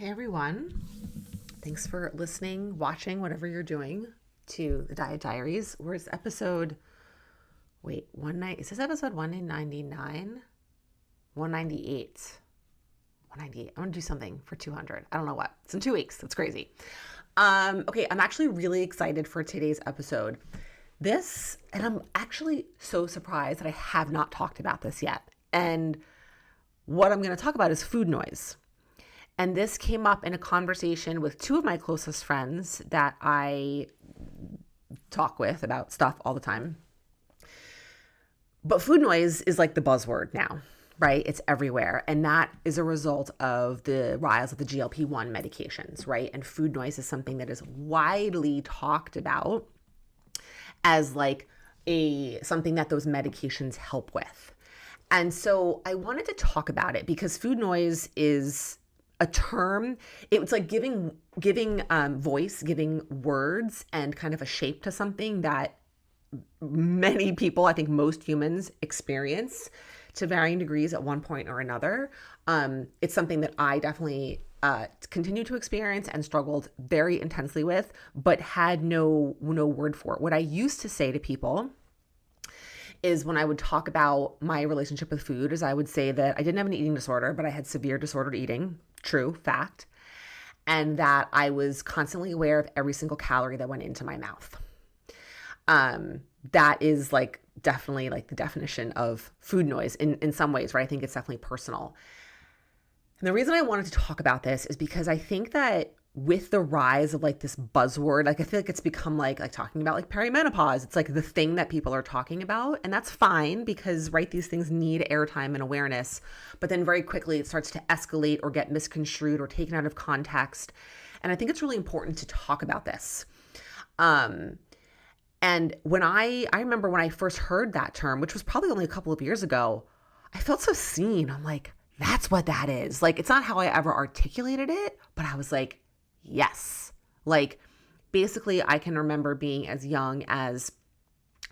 Hey everyone. Thanks for listening, watching, whatever you're doing to the Diet Diaries. Where's episode, one night, is this episode 199? 198. 198. I'm going to do something for 200. I don't know what. It's in 2 weeks. That's crazy. Okay, I'm actually really excited for today's episode. And I'm actually so surprised that I have not talked about this yet. And what I'm going to talk about is food noise. And this came up in a conversation with two of my closest friends that I talk with about stuff all the time. But food noise is like the buzzword now, right? It's everywhere. And that is a result of the rise of the GLP-1 medications, right? And food noise is something that is widely talked about as like something that those medications help with. And so I wanted to talk about it because food noise is a term. It's like giving voice, giving words and kind of a shape to something that many people, I think most humans, experience to varying degrees at one point or another. It's something that I definitely continue to experience and struggled very intensely with, but had no word for it. What I used to say to people is when I would talk about my relationship with food is I would say that I didn't have an eating disorder, but I had severe disordered eating. True, fact. And that I was constantly aware of every single calorie that went into my mouth. That is like definitely like the definition of food noise in some ways, right? I think it's definitely personal. And the reason I wanted to talk about this is because I think that with the rise of like this buzzword, like I feel like it's become like talking about like perimenopause. It's like the thing that people are talking about, and that's fine because, right, these things need airtime and awareness. But then very quickly it starts to escalate or get misconstrued or taken out of context. And I think it's really important to talk about this. And when I remember when I first heard that term, which was probably only a couple of years ago, I felt so seen. I'm like, that's what that is. Like, it's not how I ever articulated it, but I was like, yes. Like, basically, I can remember being as young as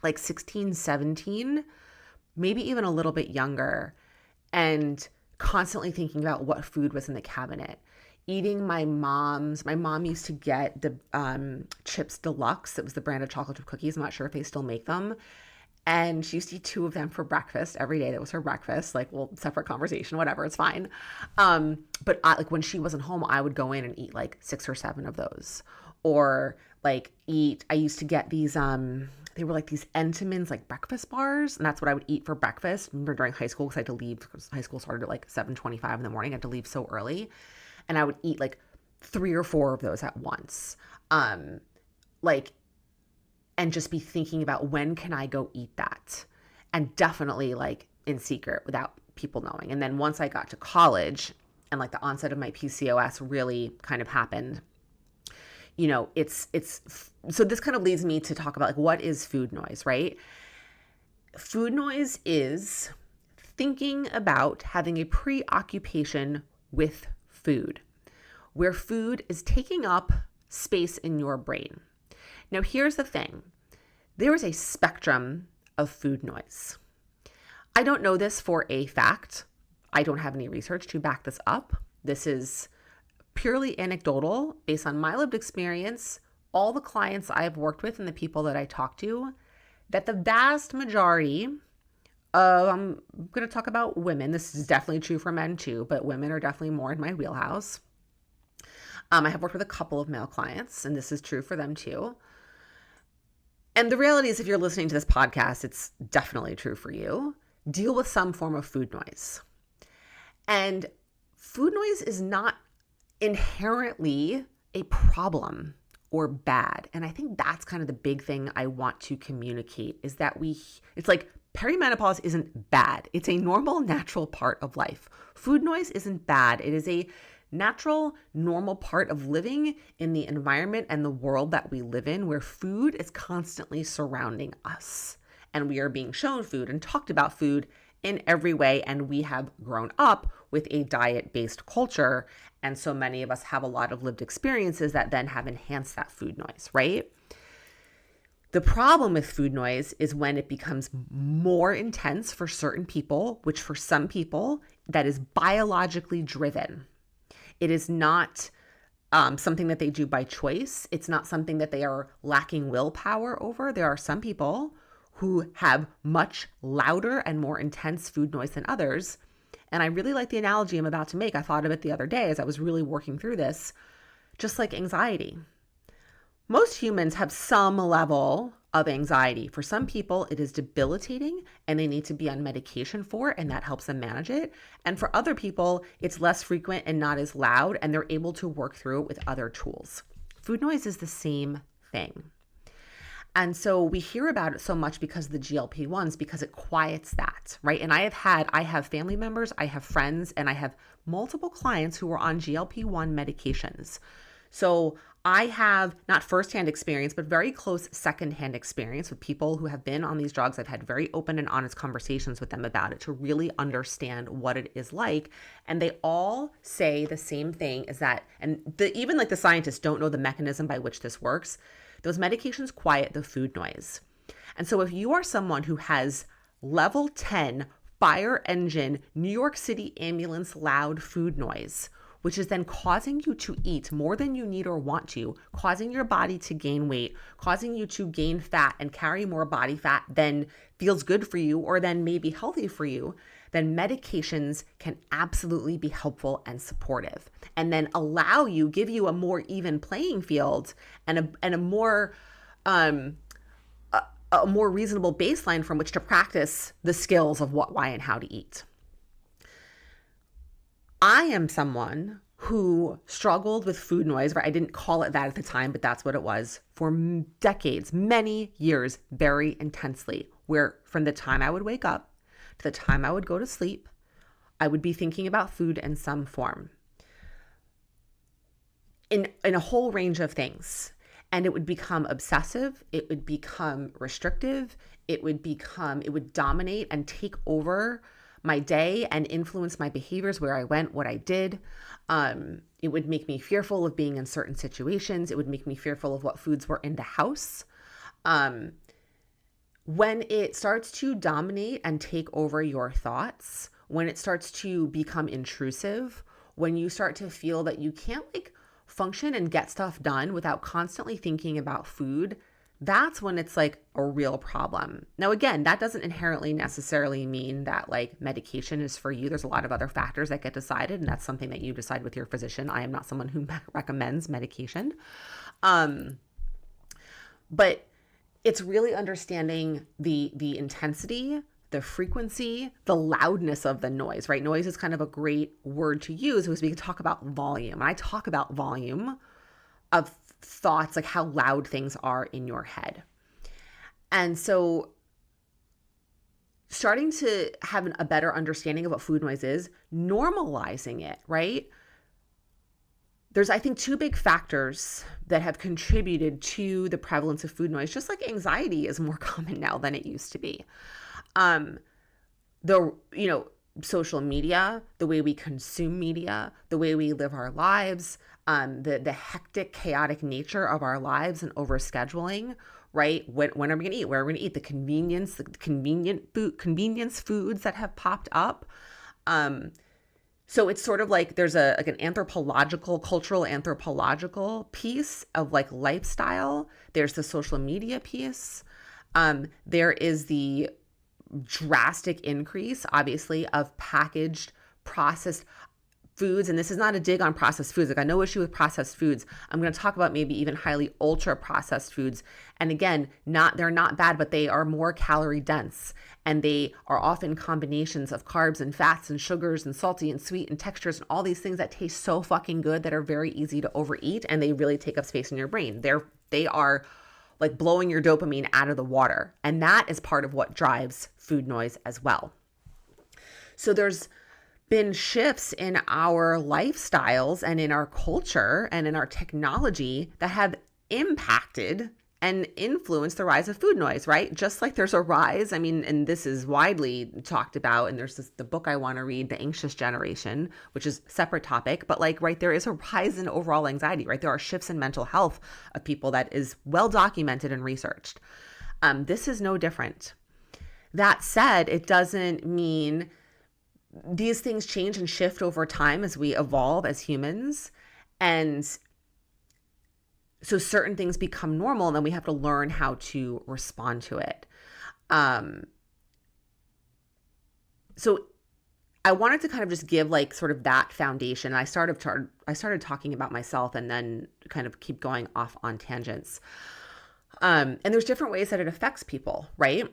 like 16, 17, maybe even a little bit younger, and constantly thinking about what food was in the cabinet. Eating my mom used to get the Chips Deluxe. It was the brand of chocolate chip cookies. I'm not sure if they still make them. And she used to eat 2 of them for breakfast every day. That was her breakfast. Like, well, separate conversation, whatever, it's fine. But like when she wasn't home, I would go in and eat like 6 or 7 of those. Or like I used to get these, they were like these Entenmann's like breakfast bars. And that's what I would eat for breakfast. Remember during high school, because I had to leave, because high school started at like 7:25 in the morning. I had to leave so early. And I would eat like 3 or 4 of those at once. And just be thinking about when can I go eat that? And definitely like in secret without people knowing. And then once I got to college and like the onset of my PCOS really kind of happened, you know, so this kind of leads me to talk about like, what is food noise, right? Food noise is thinking about having a preoccupation with food, where food is taking up space in your brain. Now, here's the thing. There is a spectrum of food noise. I don't know this for a fact. I don't have any research to back this up. This is purely anecdotal based on my lived experience, all the clients I've worked with and the people that I talk to, that the vast majority of, I'm going to talk about women. This is definitely true for men too, but women are definitely more in my wheelhouse. I have worked with a couple of male clients, and this is true for them too. And the reality is, if you're listening to this podcast, it's definitely true for you. Deal with some form of food noise. And food noise is not inherently a problem or bad. And I think that's kind of the big thing I want to communicate is that it's like perimenopause isn't bad. It's a normal, natural part of life. Food noise isn't bad. It is a natural, normal part of living in the environment and the world that we live in, where food is constantly surrounding us. And we are being shown food and talked about food in every way. And we have grown up with a diet-based culture. And so many of us have a lot of lived experiences that then have enhanced that food noise, right? The problem with food noise is when it becomes more intense for certain people, which for some people, that is biologically driven. It is not something that they do by choice. It's not something that they are lacking willpower over. There are some people who have much louder and more intense food noise than others. And I really like the analogy I'm about to make. I thought of it the other day as I was really working through this, just like anxiety. Most humans have some level of anxiety. For some people, it is debilitating and they need to be on medication for it, and that helps them manage it. And for other people, it's less frequent and not as loud, and they're able to work through it with other tools. Food noise is the same thing. And so we hear about it so much because of the GLP-1s, because it quiets that, right? And I have family members, I have friends, and I have multiple clients who are on GLP-1 medications. So I have not firsthand experience, but very close secondhand experience with people who have been on these drugs. I've had very open and honest conversations with them about it to really understand what it is like. And they all say the same thing, is that, and even like the scientists don't know the mechanism by which this works. Those medications quiet the food noise. And so if you are someone who has level 10 fire engine, New York City ambulance loud food noise, which is then causing you to eat more than you need or want to, causing your body to gain weight, causing you to gain fat and carry more body fat than feels good for you or than may be healthy for you, then medications can absolutely be helpful and supportive, and then give you a more even playing field and a more reasonable baseline from which to practice the skills of what, why, and how to eat. I am someone who struggled with food noise, right? I didn't call it that at the time, but that's what it was, for decades, many years, very intensely, where from the time I would wake up to the time I would go to sleep, I would be thinking about food in some form, in a whole range of things. And it would become obsessive, it would become restrictive, it would dominate and take over my day and influence my behaviors, where I went, what I did. It would make me fearful of being in certain situations. It would make me fearful of what foods were in the house. When it starts to dominate and take over your thoughts, when it starts to become intrusive, when you start to feel that you can't function and get stuff done without constantly thinking about food, that's when it's a real problem. Now, again, that doesn't inherently necessarily mean that medication is for you. There's a lot of other factors that get decided, and that's something that you decide with your physician. I am not someone who recommends medication. But it's really understanding the intensity, the frequency, the loudness of the noise, right? Noise is kind of a great word to use because we can talk about volume. And I talk about volume of thoughts, like how loud things are in your head. And so starting to have a better understanding of what food noise is, normalizing it, right? There's, I think, two big factors that have contributed to the prevalence of food noise, just like anxiety is more common now than it used to be. Social media, the way we consume media, the way we live our lives, the hectic, chaotic nature of our lives and overscheduling, right? When are we going to eat? Where are we going to eat? The convenience foods that have popped up. So it's sort of there's an cultural anthropological piece of lifestyle. There's the social media piece. There is the drastic increase, obviously, of packaged, processed foods. And this is not a dig on processed foods. I got no issue with processed foods. I'm going to talk about maybe even highly ultra processed foods. And again, they're not bad, but they are more calorie dense. And they are often combinations of carbs and fats and sugars and salty and sweet and textures and all these things that taste so fucking good that are very easy to overeat. And they really take up space in your brain. They are blowing your dopamine out of the water. And that is part of what drives food noise as well. So there's been shifts in our lifestyles and in our culture and in our technology that have impacted and influenced the rise of food noise, right? Just like there's a rise, and this is widely talked about, and there's the book I want to read, The Anxious Generation, which is a separate topic, but right, there is a rise in overall anxiety, right? There are shifts in mental health of people that is well documented and researched. This is no different. That said, it doesn't mean these things change and shift over time as we evolve as humans. And so certain things become normal, and then we have to learn how to respond to it. So I wanted to kind of just give like sort of that foundation. I started talking about myself and then kind of keep going off on tangents. And there's different ways that it affects people, right?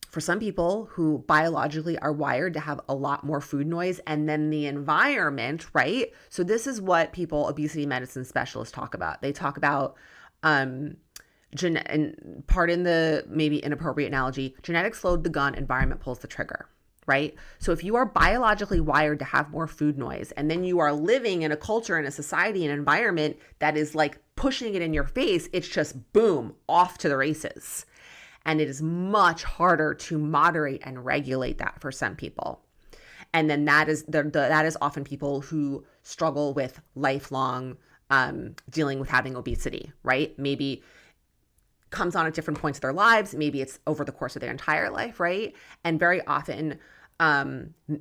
For some people who biologically are wired to have a lot more food noise, and then the environment, right? So this is what obesity medicine specialists talk about. They talk about, and pardon the maybe inappropriate analogy, genetics load the gun, environment pulls the trigger, right? So if you are biologically wired to have more food noise, and then you are living in a culture, in a society, an environment that is like pushing it in your face, it's just boom, off to the races. And it is much harder to moderate and regulate that for some people. And then that is often people who struggle with lifelong dealing with having obesity, right? Maybe comes on at different points of their lives. Maybe it's over the course of their entire life, right? And very often GLP-1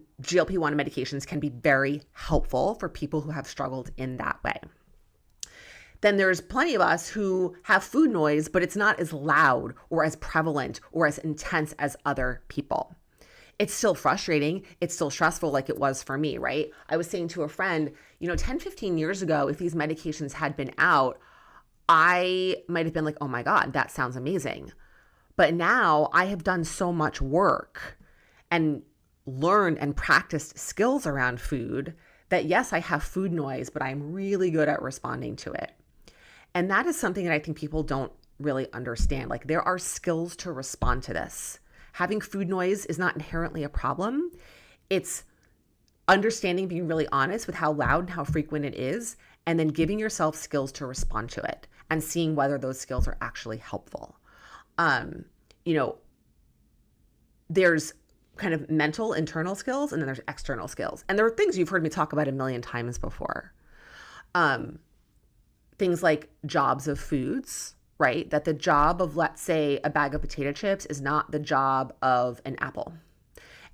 medications can be very helpful for people who have struggled in that way. Then there's plenty of us who have food noise, but it's not as loud or as prevalent or as intense as other people. It's still frustrating. It's still stressful like it was for me, right? I was saying to a friend, 10, 15 years ago, if these medications had been out, I might have been like, oh my God, that sounds amazing. But now I have done so much work and learned and practiced skills around food that yes, I have food noise, but I'm really good at responding to it. And that is something that I think people don't really understand. Like there are skills to respond to this. Having food noise is not inherently a problem. It's understanding, being really honest with how loud and how frequent it is, and then giving yourself skills to respond to it and seeing whether those skills are actually helpful. There's kind of mental, internal skills, and then there's external skills. And there are things you've heard me talk about a million times before. Things like jobs of foods, right? That the job of, let's say, a bag of potato chips is not the job of an apple.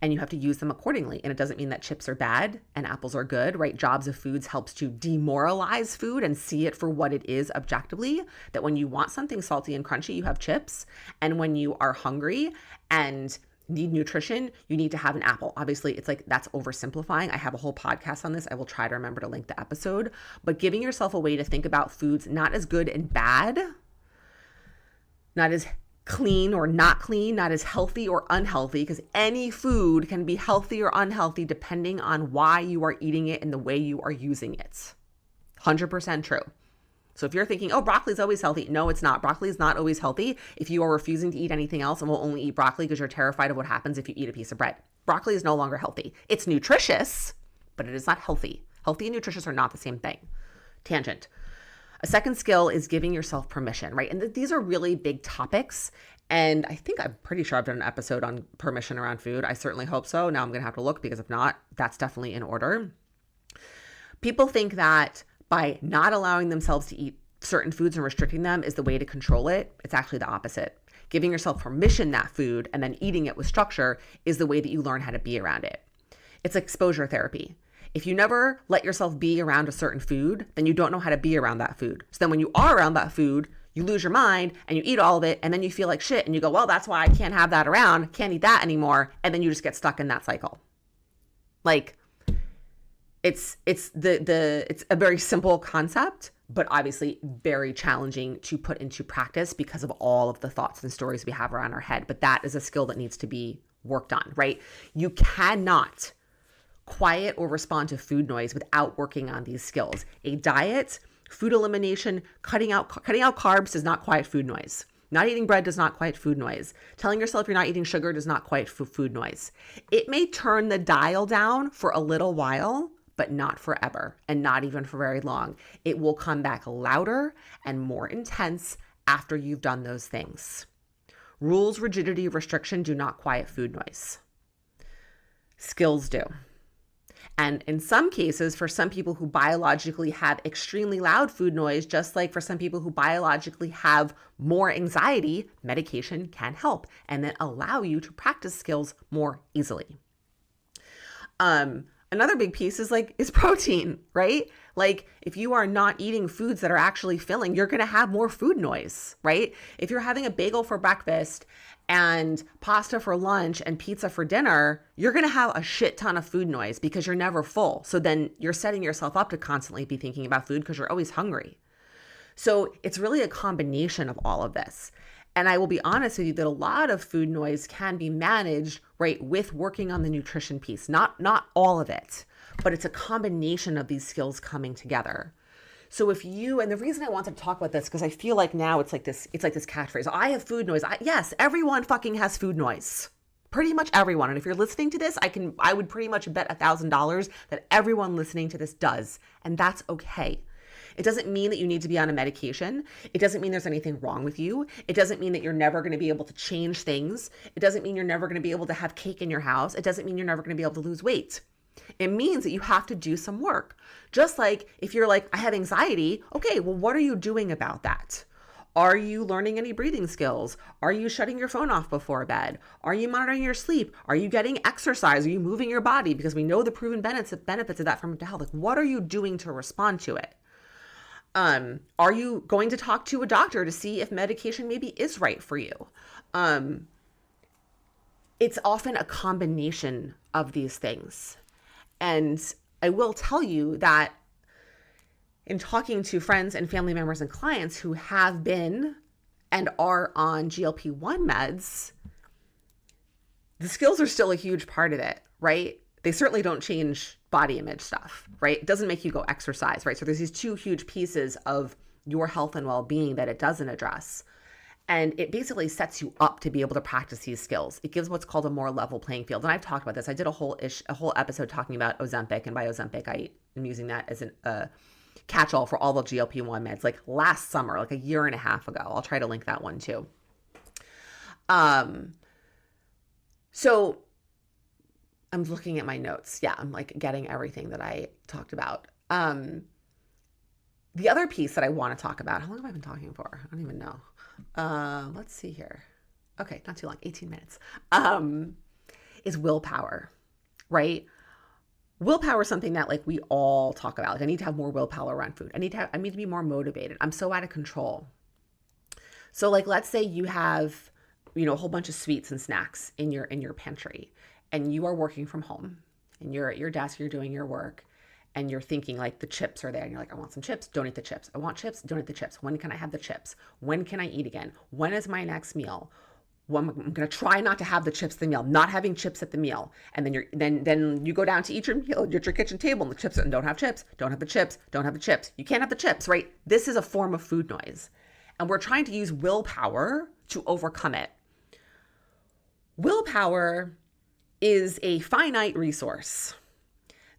And you have to use them accordingly. And it doesn't mean that chips are bad and apples are good, right? Jobs of foods helps to demoralize food and see it for what it is objectively. That when you want something salty and crunchy, you have chips. And when you are hungry and need nutrition, you need to have an apple. Obviously, it's like that's oversimplifying. I have a whole podcast on this. I will try to remember to link the episode. But giving yourself a way to think about foods not as good and bad, not as clean or not clean, not as healthy or unhealthy, because any food can be healthy or unhealthy depending on why you are eating it and the way you are using it. 100% true. So if you're thinking, oh, broccoli is always healthy. No, it's not. Broccoli is not always healthy if you are refusing to eat anything else and will only eat broccoli because you're terrified of what happens if you eat a piece of bread. Broccoli is no longer healthy. It's nutritious, but it is not healthy. Healthy and nutritious are not the same thing. Tangent. A second skill is giving yourself permission, right? And these are really big topics. And I think I'm pretty sure I've done an episode on permission around food. I certainly hope so. Now I'm going to have to look because if not, that's definitely in order. People think that by not allowing themselves to eat certain foods and restricting them is the way to control it. It's actually the opposite. Giving yourself permission that food and then eating it with structure is the way that you learn how to be around it. It's exposure therapy. If you never let yourself be around a certain food, then you don't know how to be around that food. So then when you are around that food, you lose your mind and you eat all of it and then you feel like shit and you go, well, that's why I can't have that around, can't eat that anymore. And then you just get stuck in that cycle. Like, it's a very simple concept, but obviously very challenging to put into practice because of all of the thoughts and stories we have around our head. But that is a skill that needs to be worked on, right? You cannot quiet or respond to food noise without working on these skills. A diet, food elimination, cutting out carbs does not quiet food noise. Not eating bread does not quiet food noise. Telling yourself you're not eating sugar does not quiet food noise. It may turn the dial down for a little while, but not forever and not even for very long. It will come back louder and more intense after you've done those things. Rules, rigidity, restriction do not quiet food noise. Skills do. And in some cases, for some people who biologically have extremely loud food noise, just like for some people who biologically have more anxiety, medication can help and then allow you to practice skills more easily. Another big piece is protein, right? Like if you are not eating foods that are actually filling, you're going to have more food noise, right? If you're having a bagel for breakfast and pasta for lunch and pizza for dinner, you're going to have a shit ton of food noise because you're never full. So then you're setting yourself up to constantly be thinking about food because you're always hungry. So it's really a combination of all of this. And I will be honest with you that a lot of food noise can be managed, right, with working on the nutrition piece. Not all of it, but it's a combination of these skills coming together. So if you, and the reason I wanted to talk about this, because I feel like now it's like this catchphrase. I have food noise. Yes, everyone fucking has food noise. Pretty much everyone. And if you're listening to this, I would pretty much bet $1,000 that everyone listening to this does. And that's okay. It doesn't mean that you need to be on a medication. It doesn't mean there's anything wrong with you. It doesn't mean that you're never going to be able to change things. It doesn't mean you're never going to be able to have cake in your house. It doesn't mean you're never going to be able to lose weight. It means that you have to do some work. Just like if you're like, I have anxiety. Okay, well, what are you doing about that? Are you learning any breathing skills? Are you shutting your phone off before bed? Are you monitoring your sleep? Are you getting exercise? Are you moving your body? Because we know the proven benefits of that for mental health. Like, what are you doing to respond to it? Are you going to talk to a doctor to see if medication maybe is right for you? It's often a combination of these things. And I will tell you that in talking to friends and family members and clients who have been and are on GLP-1 meds, the skills are still a huge part of it, right? They certainly don't change body image stuff, right? It doesn't make you go exercise, right? So there's these two huge pieces of your health and well-being that it doesn't address. And it basically sets you up to be able to practice these skills. It gives what's called a more level playing field. And I've talked about this. I did a whole episode talking about Ozempic. And by Ozempic, I am using that as a catch-all for all the GLP-1 meds, like last summer, like a year and a half ago. I'll try to link that one too. So I'm looking at my notes. Yeah, I'm like getting everything that I talked about. The other piece that I want to talk about, how long have I been talking for? I don't even know. Let's see here. Okay, not too long, 18 minutes. Is willpower, right? Willpower is something that like we all talk about. Like, I need to have more willpower around food. I need to be more motivated. I'm so out of control. So like, let's say you have, a whole bunch of sweets and snacks in your pantry, and you are working from home and you're at your desk, you're doing your work, and you're thinking like the chips are there and you're like, I want some chips, don't eat the chips. I want chips, don't eat the chips. When can I have the chips? When can I eat again? When is my next meal? Well, I'm going to try not to have the chips at the meal, not having chips at the meal. And then you go down to eat your meal at your kitchen table and the chips, and don't have chips, don't have the chips, don't have the chips. You can't have the chips, right? This is a form of food noise. And we're trying to use willpower to overcome it. Willpower is a finite resource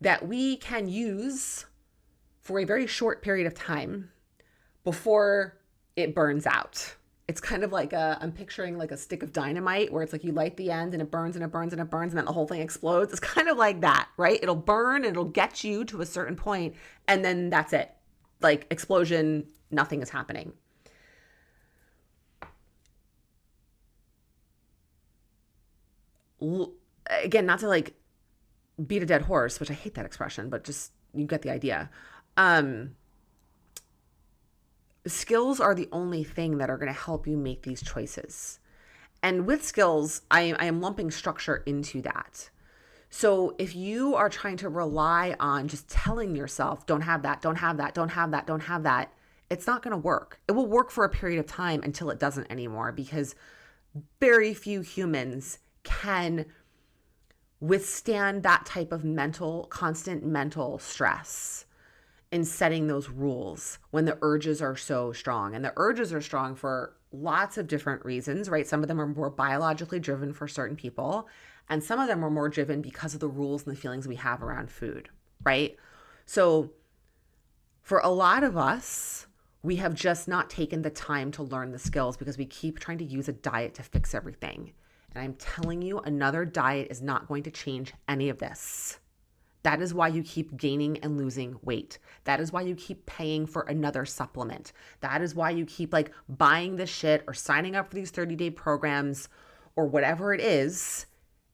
that we can use for a very short period of time before it burns out. It's kind of like I'm picturing like a stick of dynamite where it's like you light the end and it burns and it burns and it burns and then the whole thing explodes. It's kind of like that, right? It'll burn and it'll get you to a certain point and then that's it. Like explosion, nothing is happening. Again, not to like beat a dead horse, which I hate that expression, but just you get the idea. Skills are the only thing that are going to help you make these choices. And with skills, I am lumping structure into that. So if you are trying to rely on just telling yourself, don't have that, don't have that, don't have that, don't have that, it's not going to work. It will work for a period of time until it doesn't anymore, because very few humans can withstand that type of constant mental stress in setting those rules when the urges are so strong. And the urges are strong for lots of different reasons, right? Some of them are more biologically driven for certain people, and some of them are more driven because of the rules and the feelings we have around food, right? So for a lot of us, we have just not taken the time to learn the skills because we keep trying to use a diet to fix everything. And I'm telling you, another diet is not going to change any of this. That is why you keep gaining and losing weight. That is why you keep paying for another supplement. That is why you keep like buying this shit or signing up for these 30-day programs or whatever it is.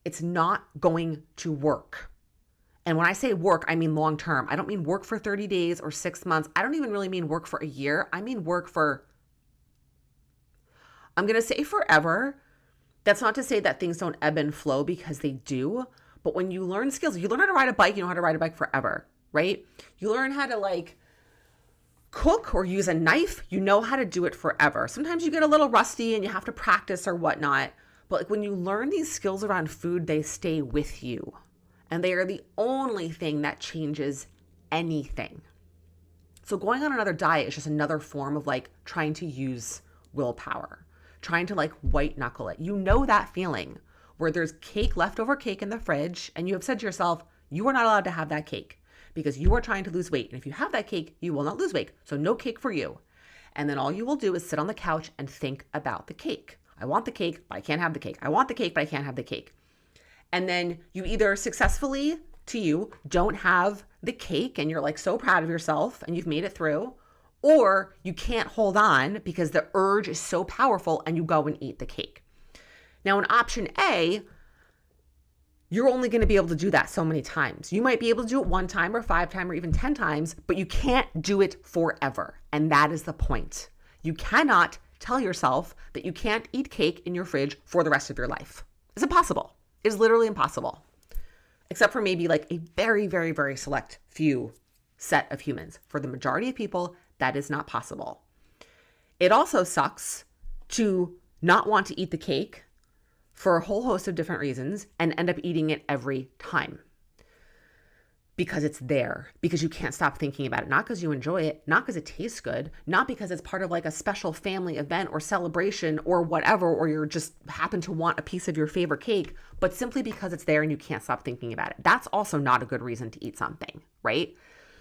It's not going to work. And when I say work, I mean long term. I don't mean work for 30 days or 6 months. I don't even really mean work for a year. I mean work for, I'm going to say forever. That's not to say that things don't ebb and flow, because they do. But when you learn skills, you learn how to ride a bike, you know how to ride a bike forever, right? You learn how to like cook or use a knife, you know how to do it forever. Sometimes you get a little rusty and you have to practice or whatnot. But like when you learn these skills around food, they stay with you. And they are the only thing that changes anything. So going on another diet is just another form of like trying to use willpower, trying to like white knuckle it. You know that feeling where there's leftover cake in the fridge, and you have said to yourself, you are not allowed to have that cake because you are trying to lose weight. And if you have that cake, you will not lose weight. So no cake for you. And then all you will do is sit on the couch and think about the cake. I want the cake, but I can't have the cake. I want the cake, but I can't have the cake. And then you either successfully, to you, don't have the cake and you're like so proud of yourself and you've made it through, or you can't hold on because the urge is so powerful and you go and eat the cake. Now in option A, you're only going to be able to do that so many times. You might be able to do it 1 time or 5 times or even 10 times, but you can't do it forever. And that is the point. You cannot tell yourself that you can't eat cake in your fridge for the rest of your life. It's impossible. It's literally impossible. Except for maybe like a very, very, very select few set of humans. For the majority of people, that is not possible. It also sucks to not want to eat the cake for a whole host of different reasons and end up eating it every time. Because it's there, because you can't stop thinking about it, not because you enjoy it, not because it tastes good, not because it's part of like a special family event or celebration or whatever, or you're just happen to want a piece of your favorite cake, but simply because it's there and you can't stop thinking about it. That's also not a good reason to eat something, right?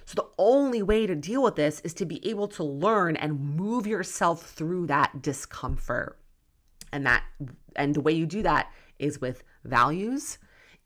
So the only way to deal with this is to be able to learn and move yourself through that discomfort. And the way you do that is with values,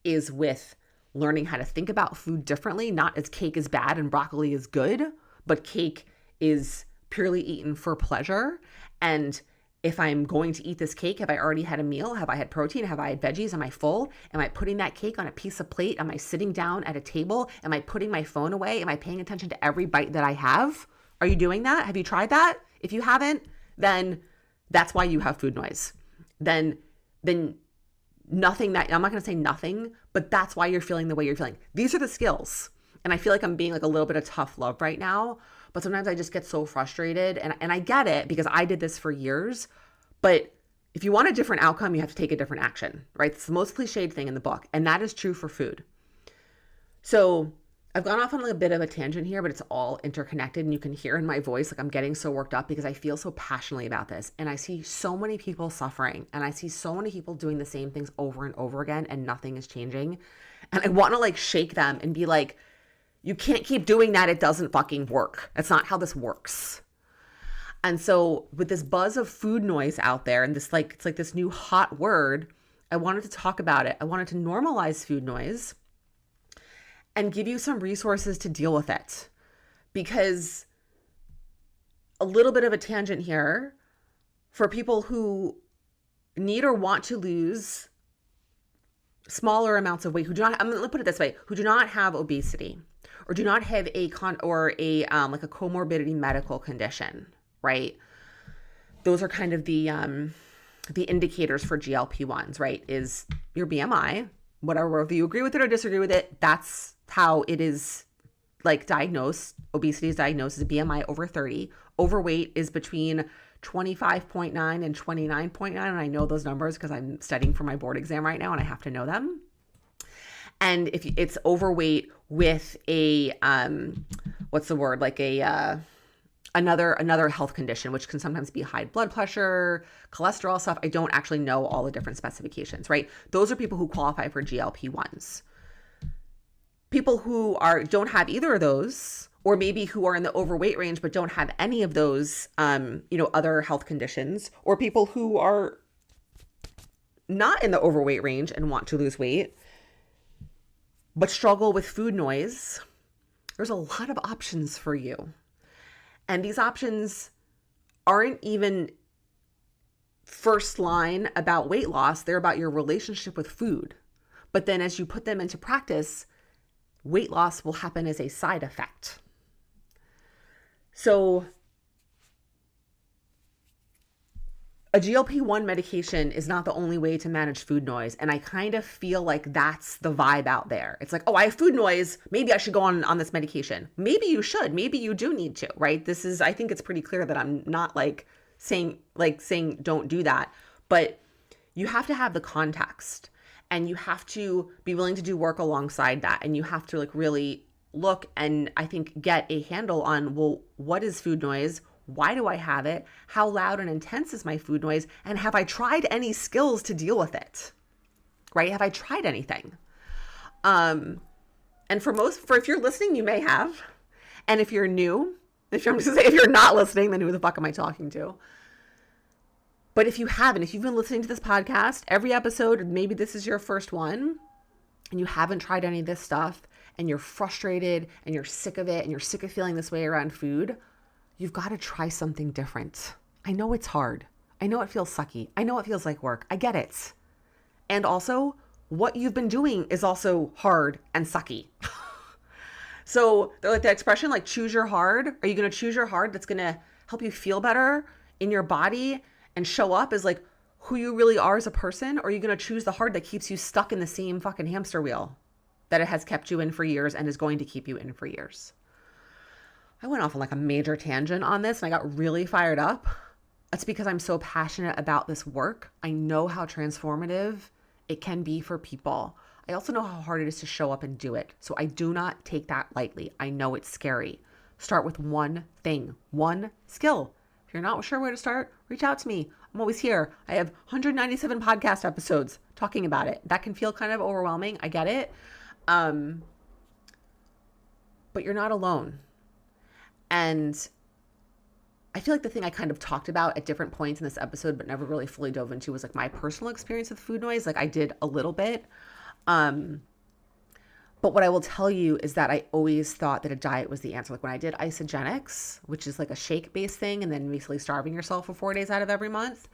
is with learning how to think about food differently, not as cake is bad and broccoli is good, but cake is purely eaten for pleasure. And if I'm going to eat this cake, have I already had a meal? Have I had protein? Have I had veggies? Am I full? Am I putting that cake on a piece of plate? Am I sitting down at a table? Am I putting my phone away? Am I paying attention to every bite that I have? Are you doing that? Have you tried that? If you haven't, then that's why you have food noise. Then nothing that, I'm not going to say nothing, but that's why you're feeling the way you're feeling. These are the skills. And I feel like I'm being like a little bit of tough love right now, but sometimes I just get so frustrated, and I get it because I did this for years. But if you want a different outcome, you have to take a different action, right? It's the most cliched thing in the book. And that is true for food. So I've gone off on a bit of a tangent here, but it's all interconnected, and you can hear in my voice, like I'm getting so worked up because I feel so passionately about this. And I see so many people suffering, and I see so many people doing the same things over and over again, and nothing is changing. And I want to like shake them and be like, you can't keep doing that. It doesn't fucking work. That's not how this works. And so with this buzz of food noise out there and this like, it's like this new hot word, I wanted to talk about it. I wanted to normalize food noise and give you some resources to deal with it. Because a little bit of a tangent here, for people who need or want to lose smaller amounts of weight, who do not, I'm going to put it this way, who do not have obesity or do not have a like a comorbidity medical condition, right? Those are kind of the indicators for GLP-1s, right? Is your BMI, whatever, whether you agree with it or disagree with it, that's how it is like diagnosed. Obesity is diagnosed as a BMI over 30. Overweight is between 25.9 and 29.9. And I know those numbers because I'm studying for my board exam right now and I have to know them. And if it's overweight with a, what's the word? Like a, another health condition, which can sometimes be high blood pressure, cholesterol stuff. I don't actually know all the different specifications, right? Those are people who qualify for GLP-1s. People who don't have either of those, or maybe who are in the overweight range but don't have any of those, other health conditions, or people who are not in the overweight range and want to lose weight but struggle with food noise, there's a lot of options for you. And these options aren't even first line about weight loss. They're about your relationship with food. But then as you put them into practice, weight loss will happen as a side effect. So a GLP-1 medication is not the only way to manage food noise. And I kind of feel like that's the vibe out there. It's like, oh, I have food noise. Maybe I should go on this medication. Maybe you should. Maybe you do need to, right? I think it's pretty clear that I'm not saying don't do that. But you have to have the context, and you have to be willing to do work alongside that. And you have to really look and I think get a handle on, well, what is food noise? Why do I have it? How loud and intense is my food noise? And have I tried any skills to deal with it? Right? Have I tried anything? And if you're listening, you may have. And if you're new, if you're not listening, then who the fuck am I talking to? But if you haven't, if you've been listening to this podcast, every episode, maybe this is your first one, and you haven't tried any of this stuff, and you're frustrated, and you're sick of it, and you're sick of feeling this way around food, you've got to try something different. I know it's hard. I know it feels sucky. I know it feels like work. I get it. And also, what you've been doing is also hard and sucky. So the expression, choose your hard. Are you going to choose your hard that's going to help you feel better in your body and show up as who you really are as a person? Or are you going to choose the hard that keeps you stuck in the same fucking hamster wheel that it has kept you in for years and is going to keep you in for years? I went off on a major tangent on this and I got really fired up. That's because I'm so passionate about this work. I know how transformative it can be for people. I also know how hard it is to show up and do it. So I do not take that lightly. I know it's scary. Start with one thing, one skill. If you're not sure where to start, reach out to me. I'm always here. I have 197 podcast episodes talking about it. That can feel kind of overwhelming. I get it. But you're not alone. And I feel like the thing I kind of talked about at different points in this episode, but never really fully dove into, was my personal experience with food noise. I did a little bit. But what I will tell you is that I always thought that a diet was the answer. When I did isogenics, which is a shake-based thing, and then basically starving yourself for 4 days out of every month,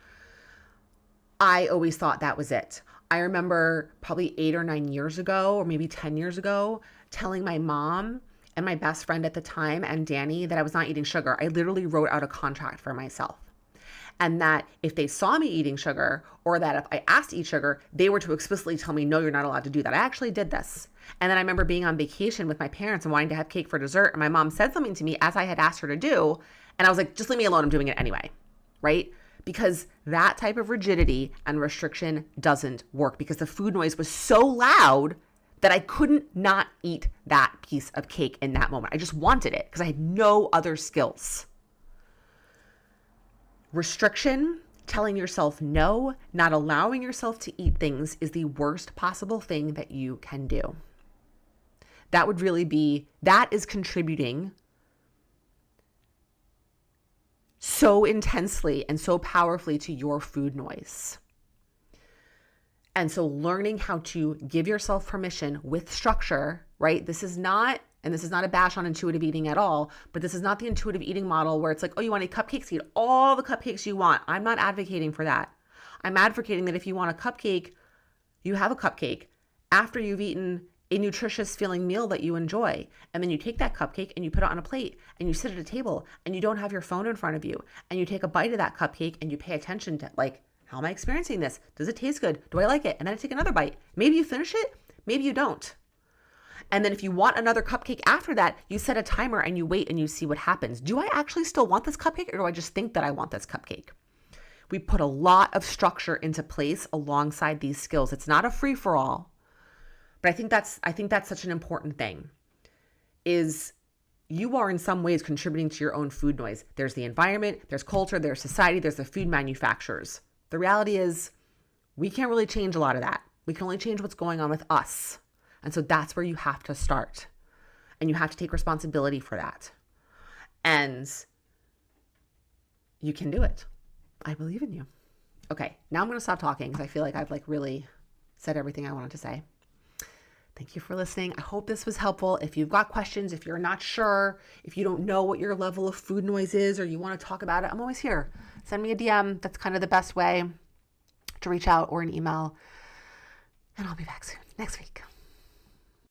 I always thought that was it. I remember probably 8 or 9 years ago, or maybe 10 years ago, telling my mom and my best friend at the time and Danny that I was not eating sugar. I literally wrote out a contract for myself. And that if they saw me eating sugar, or that if I asked to eat sugar, they were to explicitly tell me, no, you're not allowed to do that. I actually did this. And then I remember being on vacation with my parents and wanting to have cake for dessert. And my mom said something to me as I had asked her to do. And I was like, just leave me alone. I'm doing it anyway. Right? Because that type of rigidity and restriction doesn't work, because the food noise was so loud that I couldn't not eat that piece of cake in that moment. I just wanted it because I had no other skills. Restriction, telling yourself no, not allowing yourself to eat things, is the worst possible thing that you can do. That is contributing so intensely and so powerfully to your food noise. And so learning how to give yourself permission with structure, right? This is not a bash on intuitive eating at all, but this is not the intuitive eating model where it's oh, you want to eat cupcakes, eat all the cupcakes you want. I'm not advocating for that. I'm advocating that if you want a cupcake, you have a cupcake after you've eaten a nutritious feeling meal that you enjoy. And then you take that cupcake and you put it on a plate and you sit at a table and you don't have your phone in front of you, and you take a bite of that cupcake and you pay attention to how am I experiencing this? Does it taste good? Do I like it? And then I take another bite. Maybe you finish it, maybe you don't. And then if you want another cupcake after that, you set a timer and you wait and you see what happens. Do I actually still want this cupcake, or do I just think that I want this cupcake? We put a lot of structure into place alongside these skills. It's not a free-for-all, but I think that's such an important thing, is you are in some ways contributing to your own food noise. There's the environment, there's culture, there's society, there's the food manufacturers. The reality is we can't really change a lot of that. We can only change what's going on with us. And so that's where you have to start. And you have to take responsibility for that. And you can do it. I believe in you. Okay, now I'm going to stop talking because I feel like I've really said everything I wanted to say. Thank you for listening. I hope this was helpful. If you've got questions, if you're not sure, if you don't know what your level of food noise is, or you want to talk about it, I'm always here. Send me a DM. That's kind of the best way to reach out, or an email. And I'll be back soon, next week.